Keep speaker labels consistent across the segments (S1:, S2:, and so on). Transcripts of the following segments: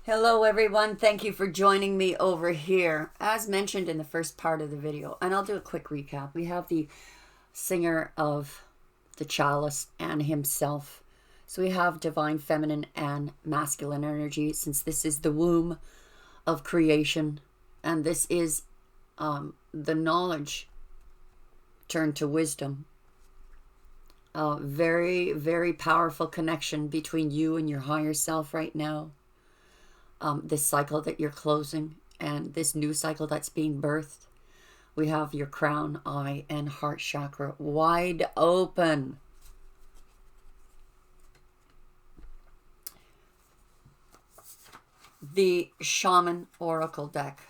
S1: Hello everyone, thank you for joining me over here. As mentioned in the first part of the video, and I'll do a quick recap. We have the singer of the chalice and himself. So we have divine feminine and masculine energy, since this is the womb of creation. And this is the knowledge turned to wisdom. Very, very powerful connection between you and your higher self right now. This cycle that you're closing and this new cycle that's being birthed. We have your crown, eye, and heart chakra wide open. The Shaman Oracle deck.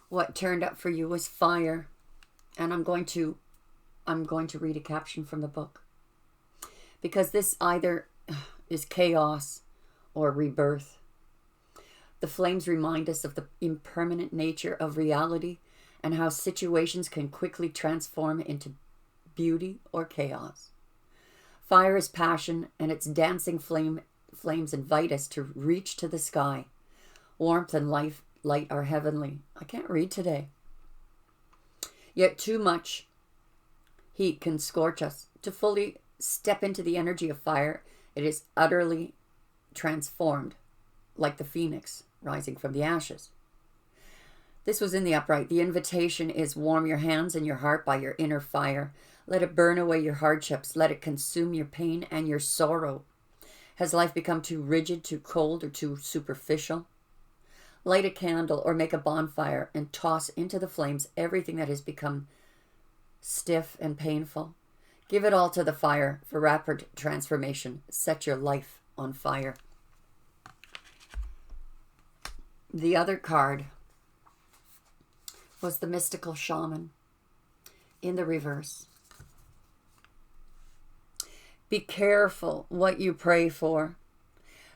S1: What turned up for you was fire. And I'm going to read a caption from the book. Because this either is chaos or rebirth. The flames remind us of the impermanent nature of reality and how situations can quickly transform into beauty or chaos. Fire is passion, and its dancing flames invite us to reach to the sky. Warmth and light are heavenly. I can't read today. Yet too much heat can scorch us. To fully step into the energy of fire, it is utterly transformed, like the phoenix rising from the ashes. This was in the upright. The invitation is warm your hands and your heart by your inner fire. Let it burn away your hardships. Let it consume your pain and your sorrow. Has life become too rigid, too cold, or too superficial? Light a candle or make a bonfire and toss into the flames everything that has become stiff and painful. Give it all to the fire for rapid transformation. Set your life on fire. The other card was the mystical shaman in the reverse. Be careful what you pray for.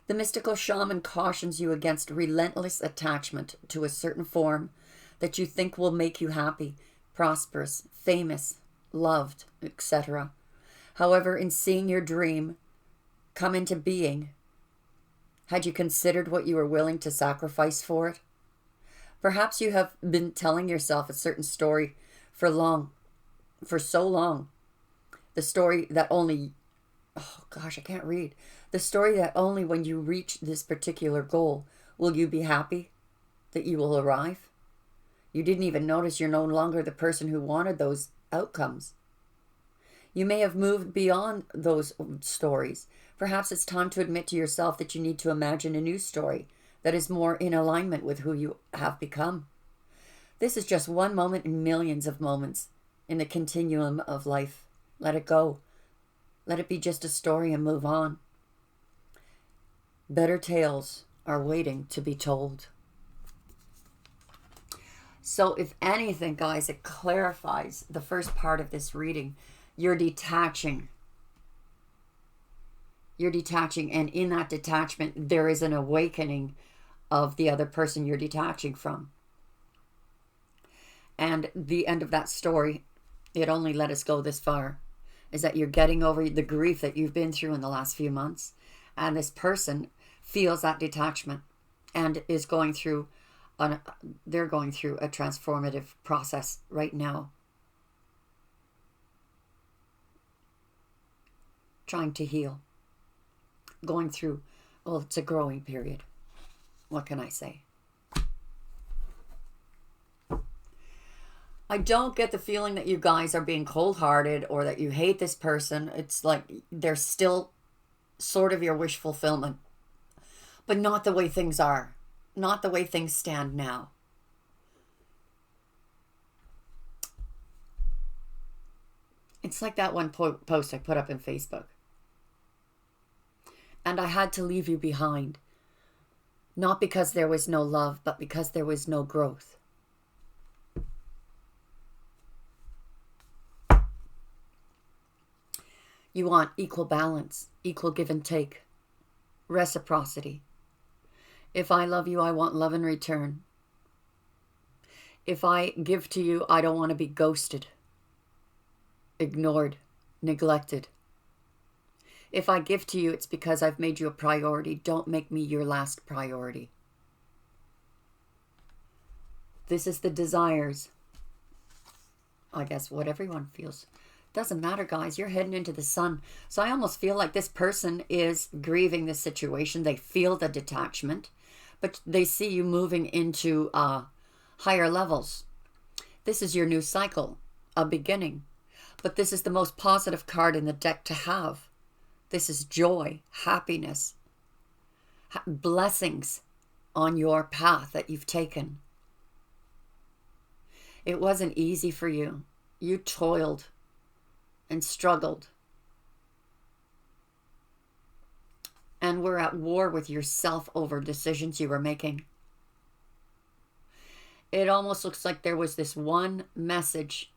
S1: The mystical shaman cautions you against relentless attachment to a certain form that you think will make you happy, prosperous, famous, loved, etc. However, in seeing your dream come into being, had you considered what you were willing to sacrifice for it? Perhaps you have been telling yourself a certain story for so long. The story that only, I can't read. The story that only when you reach this particular goal will you be happy that you will arrive. You didn't even notice you're no longer the person who wanted those outcomes. You may have moved beyond those stories. Perhaps it's time to admit to yourself that you need to imagine a new story that is more in alignment with who you have become. This is just one moment in millions of moments in the continuum of life. Let it go. Let it be just a story and move on. Better tales are waiting to be told. So if anything, guys, it clarifies the first part of this reading. You're detaching. You're detaching, and in that detachment, there is an awakening of the other person you're detaching from. And the end of that story, it only let us go this far, is that you're getting over the grief that you've been through in the last few months. And this person feels that detachment and is going through, they're going through a transformative process right now. Trying to heal. Going through, it's a growing period. What can I say? I don't get the feeling that you guys are being cold-hearted or that you hate this person. It's like they're still sort of your wish fulfillment. But not the way things are. Not the way things stand now. It's like that one post I put up in Facebook. And I had to leave you behind. Not because there was no love, but because there was no growth. You want equal balance, equal give and take, reciprocity. If I love you, I want love in return. If I give to you, I don't want to be ghosted, ignored, neglected. If I give to you, it's because I've made you a priority. Don't make me your last priority. This is the desires. I guess what everyone feels. Doesn't matter, guys. You're heading into the sun. So I almost feel like this person is grieving the situation. They feel the detachment, but they see you moving into higher levels. This is your new cycle, a beginning. But this is the most positive card in the deck to have. This is joy, happiness, blessings on your path that you've taken. It wasn't easy for you. You toiled and struggled. And were at war with yourself over decisions you were making. It almost looks like there was this one message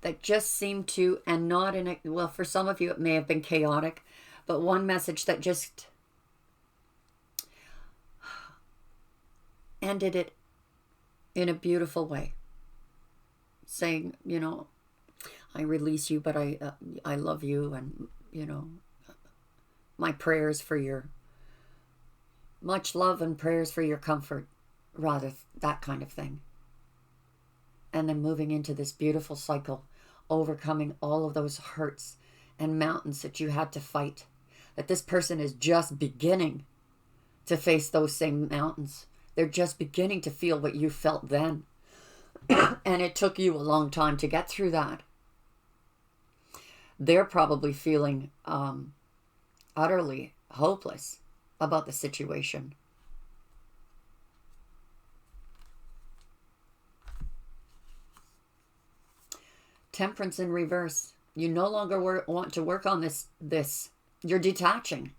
S1: that just seemed to, and not in a, well, for some of you it may have been chaotic, but one message that just ended it in a beautiful way. Saying, you know, I release you, but I love you, and, you know, my prayers for your, much love and prayers for your comfort, rather, that kind of thing. And then moving into this beautiful cycle, overcoming all of those hurts and mountains that you had to fight. That this person is just beginning to face those same mountains. They're just beginning to feel what you felt then. And it took you a long time to get through that. They're probably feeling utterly hopeless about the situation. Temperance in reverse. You no longer want to work on this. You're detaching.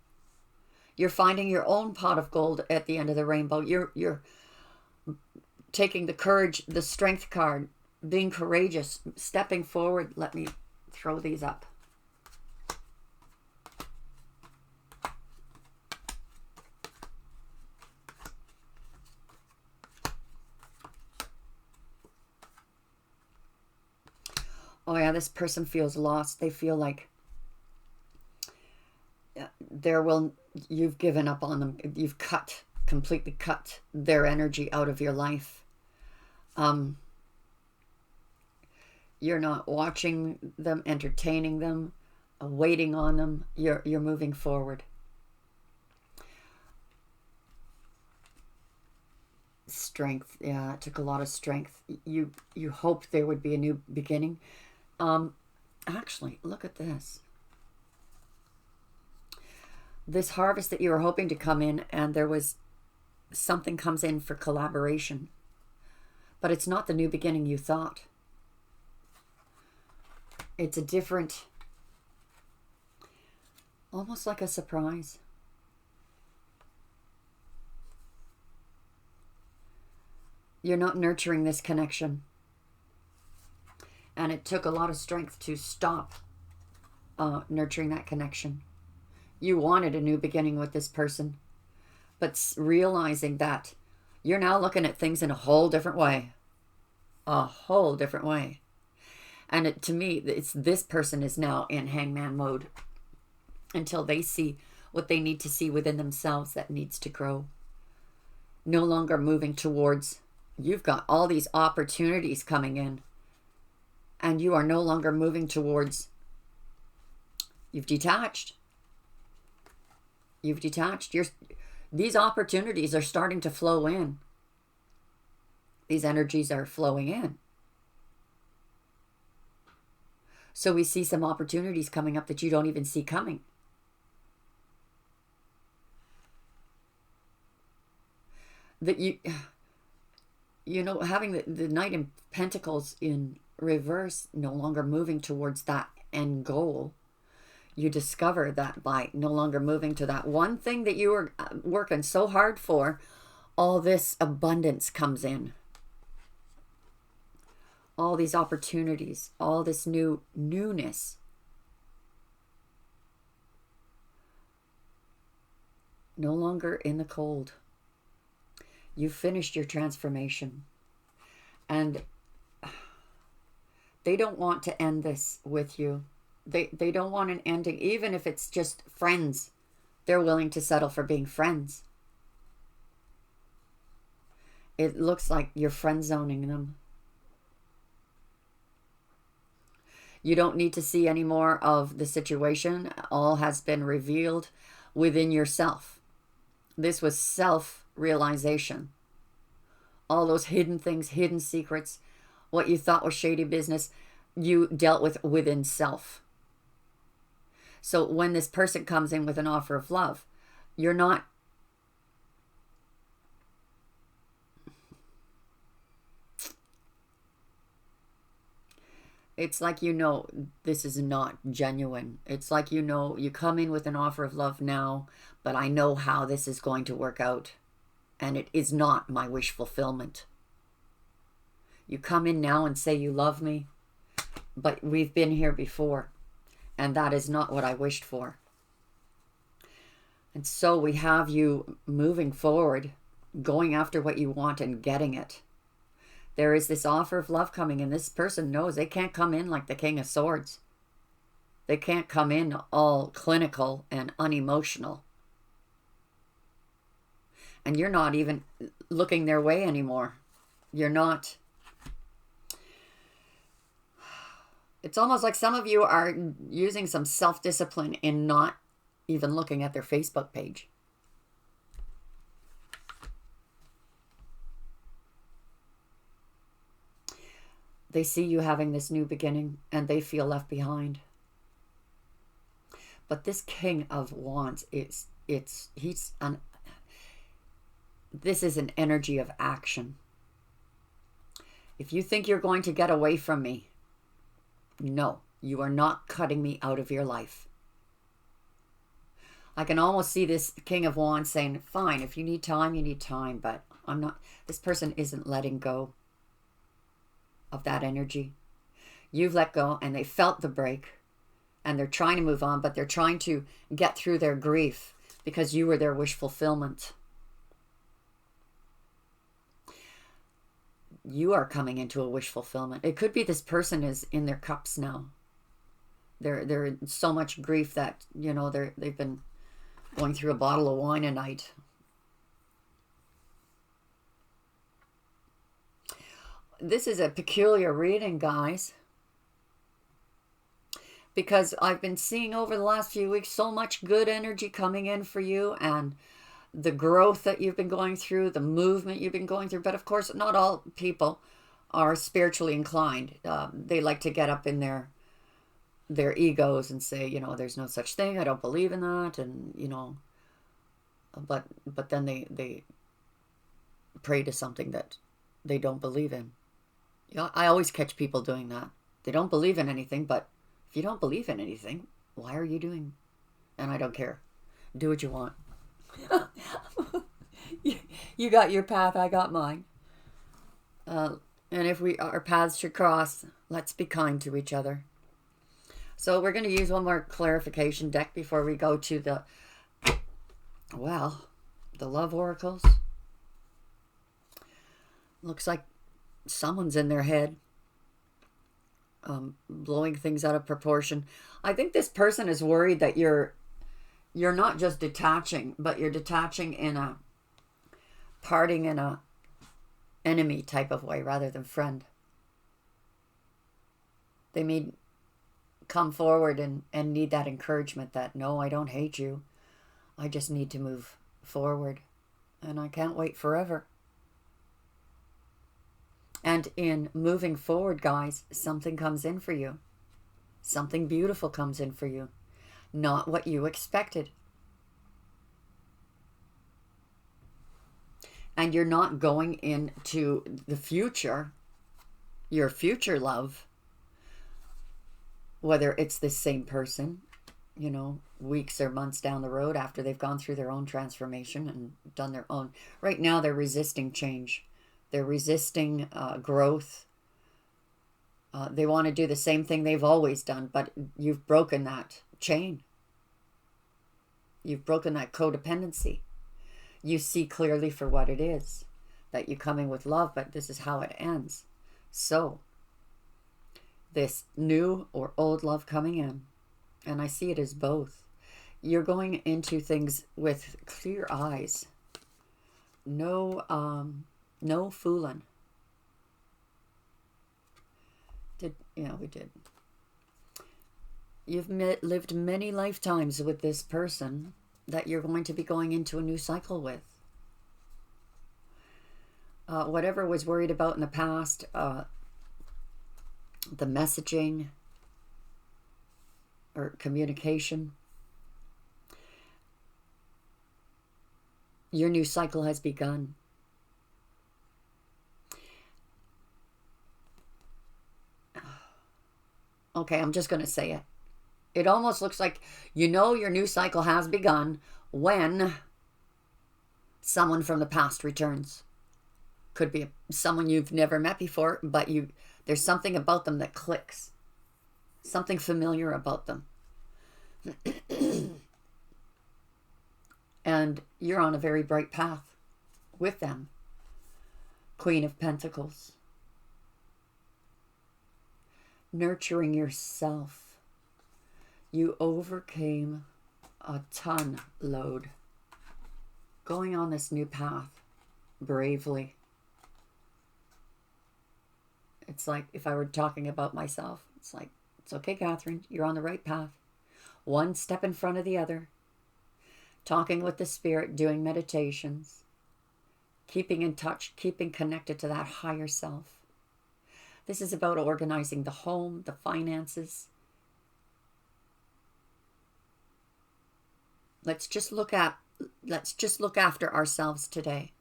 S1: You're finding your own pot of gold at the end of the rainbow. You're taking the courage, the strength card, being courageous, stepping forward. Let me throw these up. Oh yeah, this person feels lost. They feel like you've given up on them. You've completely cut their energy out of your life. You're not watching them, entertaining them, waiting on them. You're moving forward. Strength. Yeah, it took a lot of strength. You hoped there would be a new beginning. Actually, look at this. This harvest that you were hoping to come in, and there was something comes in for collaboration. But it's not the new beginning you thought. It's a different, almost like a surprise. You're not nurturing this connection. And it took a lot of strength to stop nurturing that connection. You wanted a new beginning with this person, but realizing that you're now looking at things in a whole different way. A whole different way. And to me, it's this person is now in hangman mode until they see what they need to see within themselves that needs to grow. No longer moving towards, you've got all these opportunities coming in, and you are no longer moving towards, you've detached. You've detached. These opportunities are starting to flow in. These energies are flowing in. So we see some opportunities coming up that you don't even see coming. That you know, having the Knight in Pentacles in reverse, no longer moving towards that end goal, you discover that by no longer moving to that one thing that you were working so hard for, all this abundance comes in. All these opportunities, all this newness. No longer in the cold. You finished your transformation. And they don't want to end this with you. They don't want an ending. Even if it's just friends, they're willing to settle for being friends. It looks like you're friend zoning them. You don't need to see any more of the situation. All has been revealed within yourself. This was self-realization. All those hidden things, hidden secrets, what you thought was shady business, you dealt with within self. So when this person comes in with an offer of love, you're not... It's like, you know, this is not genuine. It's like, you know, you come in with an offer of love now, but I know how this is going to work out. And it is not my wish fulfillment. You come in now and say you love me, but we've been here before. And that is not what I wished for. And so we have you moving forward, going after what you want and getting it. There is this offer of love coming, and this person knows they can't come in like the King of Swords. They can't come in all clinical and unemotional. And you're not even looking their way anymore. You're not. It's almost like some of you are using some self-discipline in not even looking at their Facebook page. They see you having this new beginning and they feel left behind. But this King of Wands, this is an energy of action. If you think you're going to get away from me, no, you are not cutting me out of your life. I can almost see this King of Wands saying, fine, if you need time, you need time, but I'm not, this person isn't letting go of that energy. You've let go and they felt the break and they're trying to move on, but they're trying to get through their grief because you were their wish fulfillment. You are coming into a wish fulfillment. It could be this person is in their cups now. They're in so much grief that, you know, they've been going through a bottle of wine a night. This is a peculiar reading, guys, because I've been seeing over the last few weeks so much good energy coming in for you, and the growth that you've been going through, the movement you've been going through. But of course, not all people are spiritually inclined. They like to get up in their egos and say, you know, there's no such thing. I don't believe in that. And, you know, but then they pray to something that they don't believe in. Yeah, I always catch people doing that. They don't believe in anything, but if you don't believe in anything, why are you doing? And I don't care. Do what you want. You got your path, I got mine. And if our paths should cross, let's be kind to each other. So we're going to use one more clarification deck before we go to the love oracles. Looks like someone's in their head, blowing things out of proportion. I think this person is worried that you're not just detaching, but you're detaching in a parting in a enemy type of way rather than friend. They may come forward and need that encouragement that, no, I don't hate you. I just need to move forward. And I can't wait forever. And in moving forward, guys, something comes in for you. Something beautiful comes in for you. Not what you expected. And you're not going into the future, your future love, whether it's the same person, you know, weeks or months down the road after they've gone through their own transformation and done their own. Right now, they're resisting change. They're resisting growth. They want to do the same thing they've always done, but you've broken that chain. You've broken that codependency. You see clearly for what it is, that you're coming with love, but this is how it ends. So, this new or old love coming in, And I see it as both. You're going into things with clear eyes. No fooling. We did. You've lived many lifetimes with this person that you're going to be going into a new cycle with. Whatever was worried about in the past, the messaging or communication, your new cycle has begun. Okay, I'm just going to say it. It almost looks like your new cycle has begun when someone from the past returns. Could be someone you've never met before, but there's something about them that clicks. Something familiar about them. And you're on a very bright path with them. Queen of Pentacles. Nurturing yourself. You overcame a ton load. Going on this new path bravely. It's like if I were talking about myself, it's like, it's okay, Catherine, you're on the right path. One step in front of the other. Talking with the spirit, doing meditations. Keeping in touch, keeping connected to that higher self. This is about organizing the home, the finances. Let's just look after ourselves today.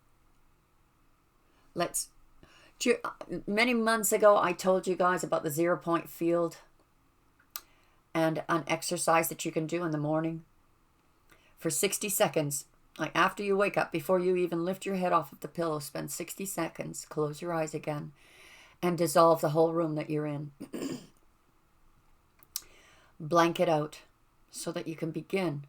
S1: Many months ago, I told you guys about the 0-point field and an exercise that you can do in the morning for 60 seconds. Like after you wake up, before you even lift your head off of the pillow, spend 60 seconds, close your eyes again, and dissolve the whole room that you're in. Blank it out so that you can begin.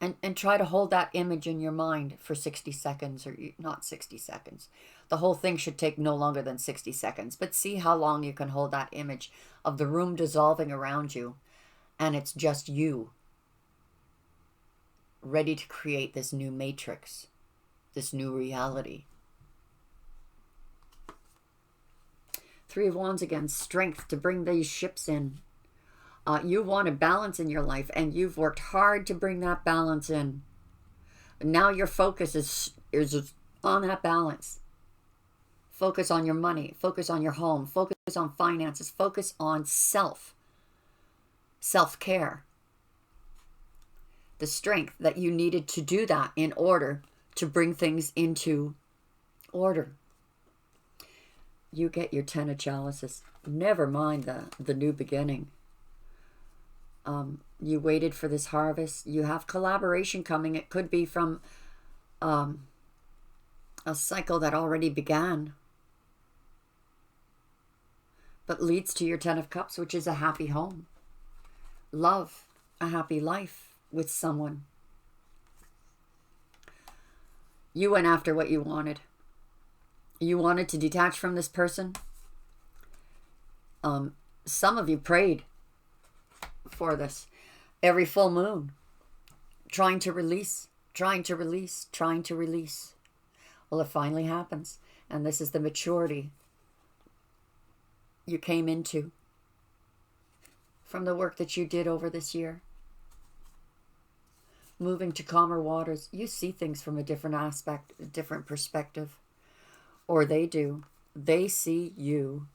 S1: And try to hold that image in your mind for 60 seconds, or not 60 seconds. The whole thing should take no longer than 60 seconds. But see how long you can hold that image of the room dissolving around you. And it's just you. Ready to create this new matrix. This new reality. 3 of Wands again. Strength to bring these ships in. You want a balance in your life, and you've worked hard to bring that balance in. Now your focus is on that balance. Focus on your money. Focus on your home. Focus on finances. Focus on self-care. The strength that you needed to do that in order to bring things into order. You get your 10 of Chalices. Never mind the new beginning. You waited for this harvest. You have collaboration coming. It could be from a cycle that already began, but leads to your 10 of Cups, which is a happy home. Love, a happy life with someone. You went after what you wanted. You wanted to detach from this person. Some of you prayed for this every full moon, trying to release. Well, it finally happens, and this is the maturity you came into from the work that you did over this year. Moving to calmer waters, you see things from a different aspect, a different perspective, or they do. They see you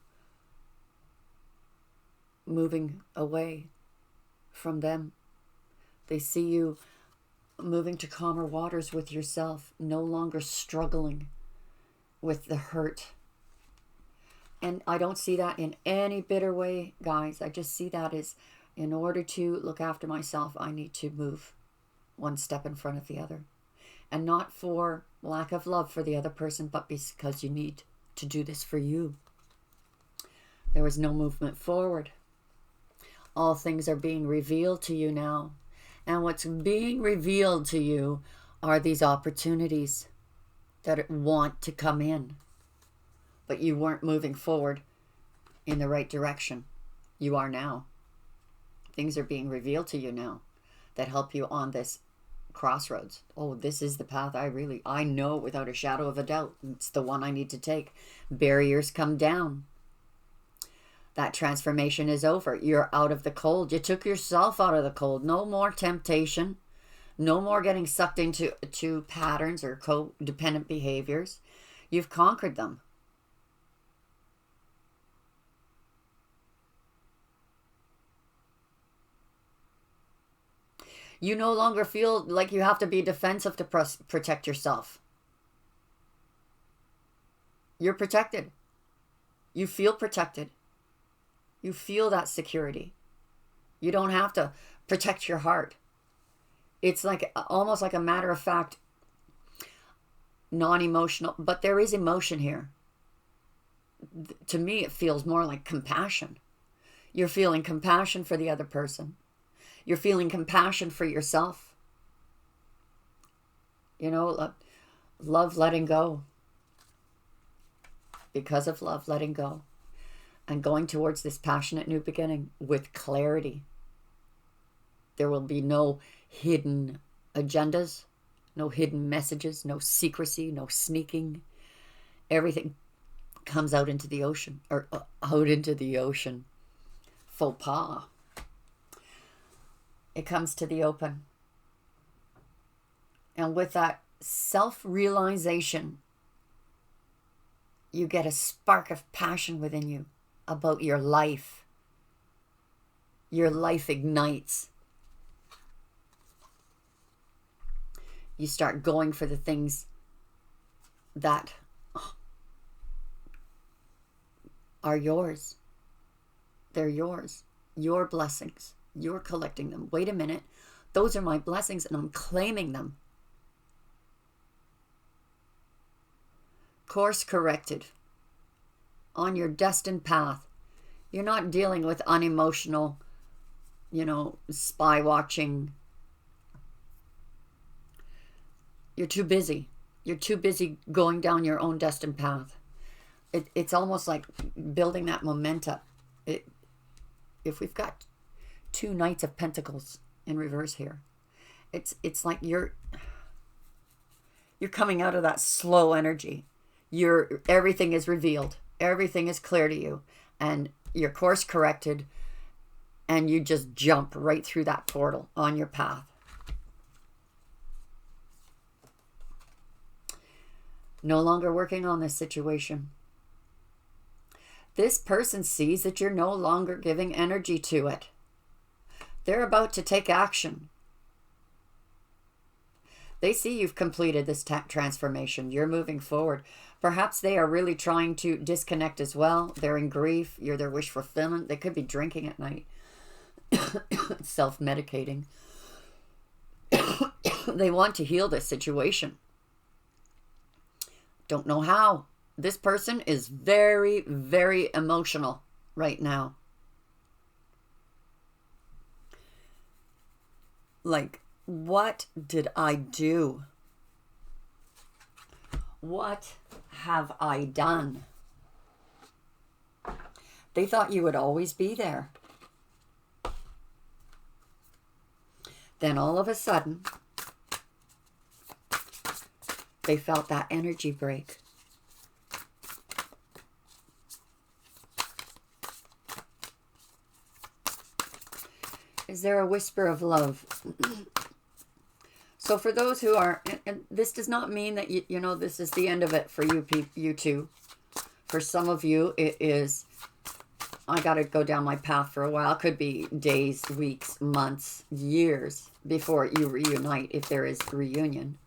S1: moving away from them. They see you moving to calmer waters with yourself, no longer struggling with the hurt. And I don't see that in any bitter way, guys. I just see that as, in order to look after myself, I need to move one step in front of the other. And not for lack of love for the other person, but because you need to do this for you. There was no movement forward. All things are being revealed to you now. And what's being revealed to you are these opportunities that want to come in. But you weren't moving forward in the right direction. You are now. Things are being revealed to you now that help you on this crossroads. Oh, this is the path I know without a shadow of a doubt. It's the one I need to take. Barriers come down. That transformation is over. You're out of the cold. You took yourself out of the cold. No more temptation. No more getting sucked into patterns or codependent behaviors. You've conquered them. You no longer feel like you have to be defensive to protect yourself. You're protected. You feel protected. You feel that security. You don't have to protect your heart. It's like almost like a matter of fact, non-emotional, but there is emotion here. To me, it feels more like compassion. You're feeling compassion for the other person. You're feeling compassion for yourself. You know, love letting go. Because of love letting go. And going towards this passionate new beginning with clarity. There will be no hidden agendas, no hidden messages, no secrecy, no sneaking. Everything comes out into the ocean, or out into the ocean. Faux pas. It comes to the open. And with that self-realization, you get a spark of passion within you about your life. Your life ignites. You start going for the things that are yours. They're yours. Your blessings. You're collecting them. Wait a minute. Those are my blessings and I'm claiming them. Course corrected. On your destined path. You're not dealing with unemotional, spy watching. You're too busy. You're too busy going down your own destined path. It's almost like building that momentum. If we've got 2 Knights of Pentacles in reverse here, it's like you're coming out of that slow energy. Everything is revealed. Everything is clear to you. And your course corrected. And you just jump right through that portal on your path. No longer working on this situation. This person sees that you're no longer giving energy to it. They're about to take action. They see you've completed this transformation. You're moving forward. Perhaps they are really trying to disconnect as well. They're in grief. You're their wish fulfillment. They could be drinking at night. Self-medicating. They want to heal this situation. Don't know how. This person is very, very emotional right now. Like, what did I do? What have I done? They thought you would always be there. Then all of a sudden, they felt that energy break. Is there a whisper of love? So for those who are, and this does not mean that, this is the end of it for you two. For some of you, it is, I got to go down my path for a while. It could be days, weeks, months, years before you reunite, if there is reunion.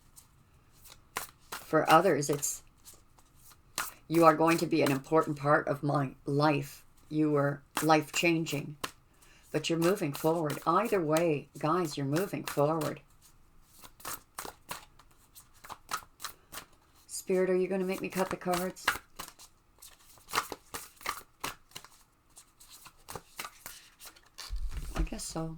S1: For others, it's, you are going to be an important part of my life. You are life-changing. But you're moving forward. Either way, guys, you're moving forward. Spirit, are you going to make me cut the cards? I guess so.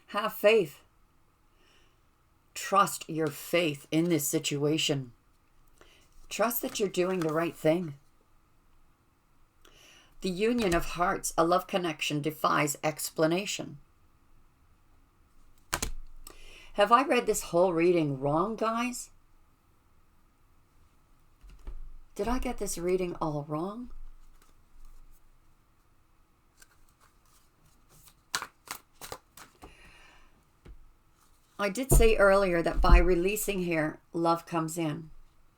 S1: Have faith. Trust your faith in this situation. Trust that you're doing the right thing. The union of hearts, a love connection, defies explanation. Have I read this whole reading wrong, guys? Did I get this reading all wrong? I did say earlier that by releasing here, love comes in.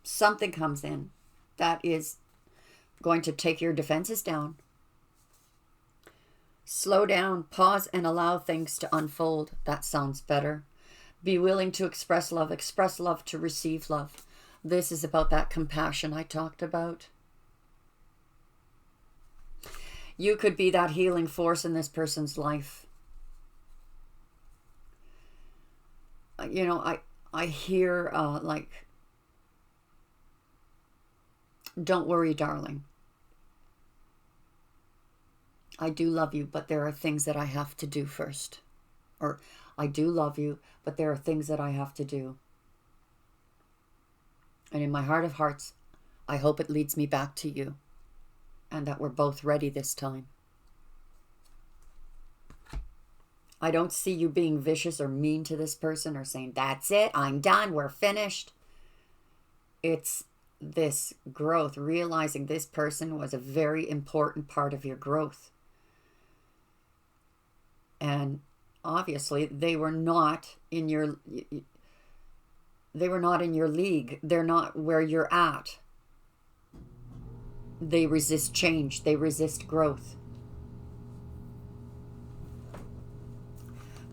S1: Something comes in that is going to take your defenses down. Slow down, pause, and allow things to unfold. That sounds better. Be willing to express love to receive love. This is about that compassion I talked about. You could be that healing force in this person's life. You know, I hear like, don't worry, darling. I do love you, but there are things that I have to do first. Or, I do love you, but there are things that I have to do. And in my heart of hearts, I hope it leads me back to you. And that we're both ready this time. I don't see you being vicious or mean to this person or saying, that's it, I'm done, we're finished. It's this growth, realizing this person was a very important part of your growth. And obviously they were not in your league. They're not where you're at. They resist change. They resist growth.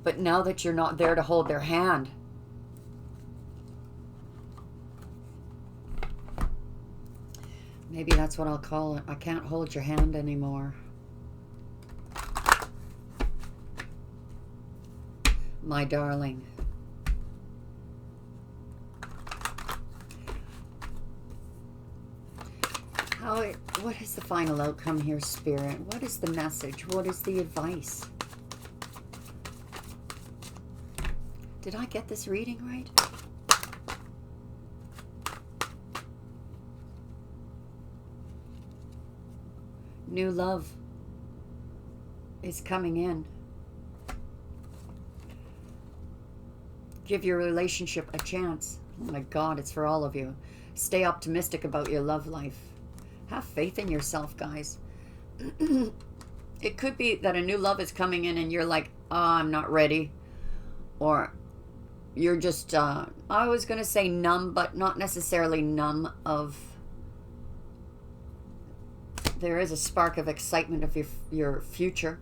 S1: But now that you're not there to hold their hand, maybe that's what I'll call it. I can't hold your hand anymore. My darling. What is the final outcome here, Spirit? What is the message? What is the advice? Did I get this reading right? New love is coming in. Give your relationship a chance. Oh my God, it's for all of you. Stay optimistic about your love life. Have faith in yourself, guys. It could be that a new love is coming in and you're like, oh, I'm not ready. Or you're just, I was going to say numb, but not necessarily numb of... There is a spark of excitement of your future.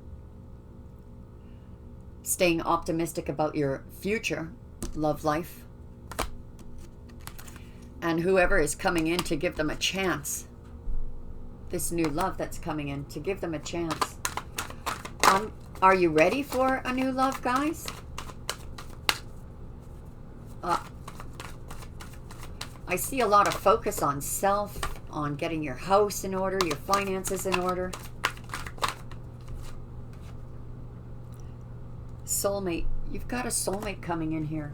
S1: Staying optimistic about your future love life. And whoever is coming in, to give them a chance. This new love that's coming in, to give them a chance. Are you ready for a new love, guys? I see a lot of focus on self, on getting your house in order, your finances in order. Soulmate. You've got a soulmate coming in here.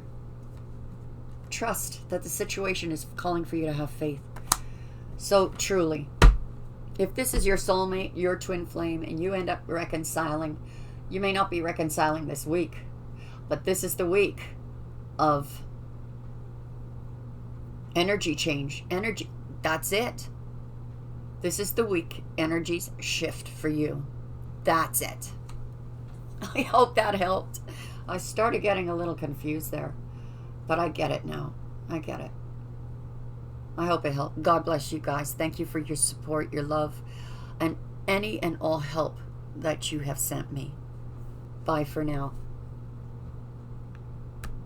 S1: Trust that the situation is calling for you to have faith. So truly, if this is your soulmate, your twin flame, and you end up reconciling, you may not be reconciling this week, but this is the week of energy change. Energy, that's it. This is the week energies shift for you. That's it. I hope that helped. I started getting a little confused there, but I get it now. I get it. I hope it helped. God bless you guys. Thank you for your support, your love, and any and all help that you have sent me. Bye for now.